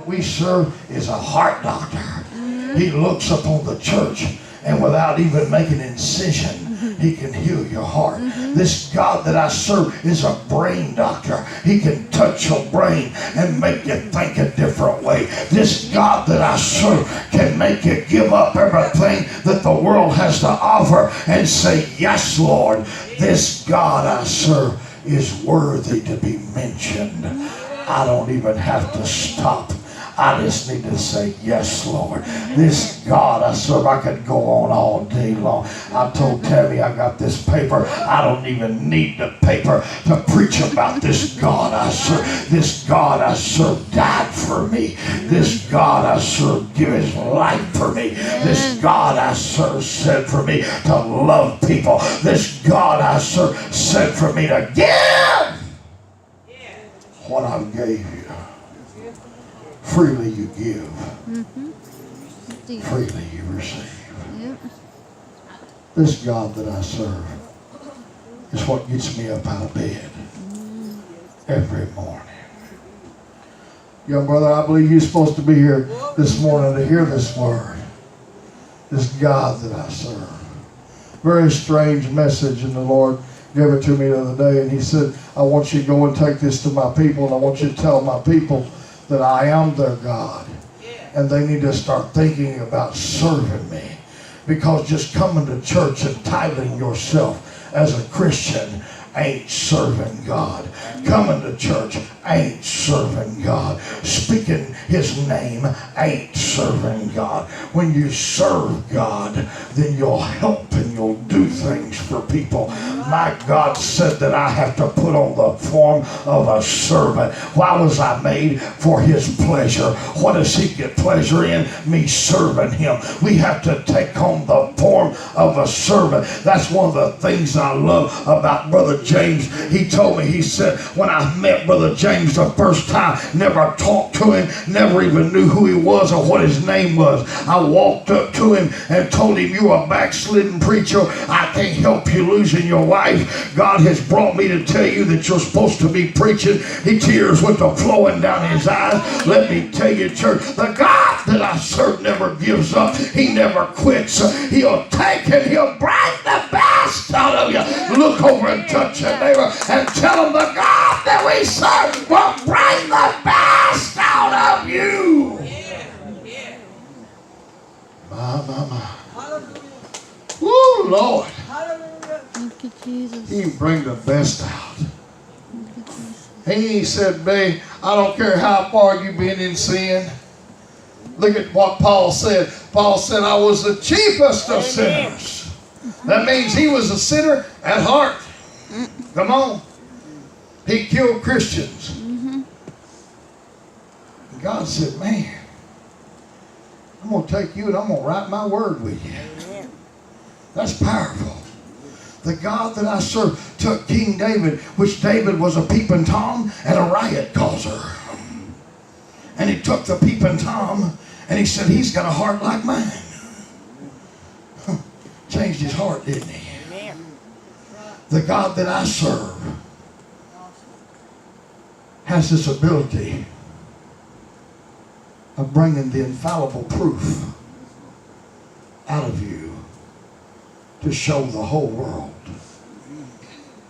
We serve is a heart doctor. He looks upon the church, and without even making an incision, He can heal your heart. This God that I serve is a brain doctor. He can touch your brain and make you think a different way. This God that I serve can make you give up everything that the world has to offer and say, yes, Lord, this God I serve is worthy to be mentioned. I don't even have to stop. I just need to say, yes, Lord. This God I serve, I could go on all day long. I told Tammy I got this paper. I don't even need the paper to preach about this God I serve. This God I serve died for me. This God I serve gave His life for me. This God I serve said for me to love people. This God I serve said for me to give what I gave you. Freely you give, freely you receive. This God that I serve is what gets me up out of bed every morning. Young brother, I believe you're supposed to be here this morning to hear this word. This God that I serve. Very strange message, and the Lord gave it to me the other day, and He said, I want you to go and take this to my people, and I want you to tell my people that I am their God. And they need to start thinking about serving me. Because just coming to church and titling yourself as a Christian ain't serving God. Coming to church ain't serving God. Speaking His name ain't serving God. When you serve God, then you'll help and you'll do things for people. My God said that I have to put on the form of a servant. Why was I made? For His pleasure. What does He get pleasure in? Me serving Him. We have to take on the form of a servant. That's one of the things I love about Brother James. He told me, he said, when I met Brother James the first time, never talked to him, never even knew who he was or what his name was. I walked up to him and told him, you're a backslidden preacher. I can't help you losing your wife. God has brought me to tell you that you're supposed to be preaching. His tears went to flowing down his eyes. Let me tell you, church, the God that I serve never gives up. He never quits. He'll take and He'll bring the best out of you. Look over and touch your neighbor and tell them the God that we serve will bring the best out of you. My. Woo, Lord. Thank you, Jesus. He bring the best out. He said, babe, I don't care how far you've been in sin. Look at what Paul said. Paul said, I was the chiefest of sinners. That means he was a sinner at heart. Come on. He killed Christians. And God said, man, I'm going to take you and I'm going to write my word with you. That's powerful. The God that I serve took King David, which David was a peeping Tom and a riot causer. And He took the peeping Tom and He said, he's got a heart like mine. Changed his heart, didn't He? The God that I serve has this ability of bringing the infallible proof out of you to show the whole world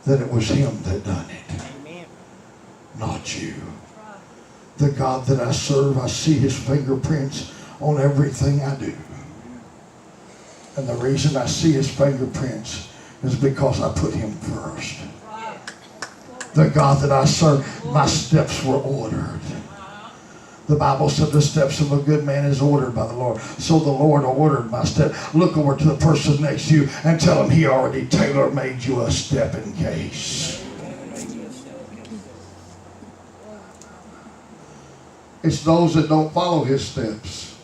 that it was Him that done it, not you. The God that I serve, I see His fingerprints on everything I do. And the reason I see His fingerprints is because I put Him first. The God that I serve, my steps were ordered. The Bible said the steps of a good man is ordered by the Lord. So the Lord ordered my step. Look over to the person next to you and tell him He already tailor-made you a step in case. It's those that don't follow His steps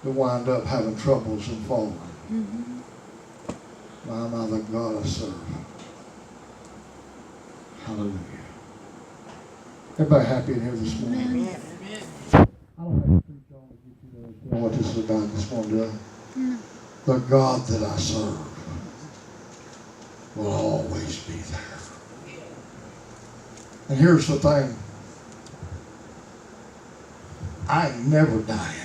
that wind up having troubles and falling. My, the God I serve. Hallelujah. Everybody happy in here this morning? Amen. I don't have to preach on to get you to understand what this is about this morning. The God that I serve will always be there. And here's the thing. I ain't never dying.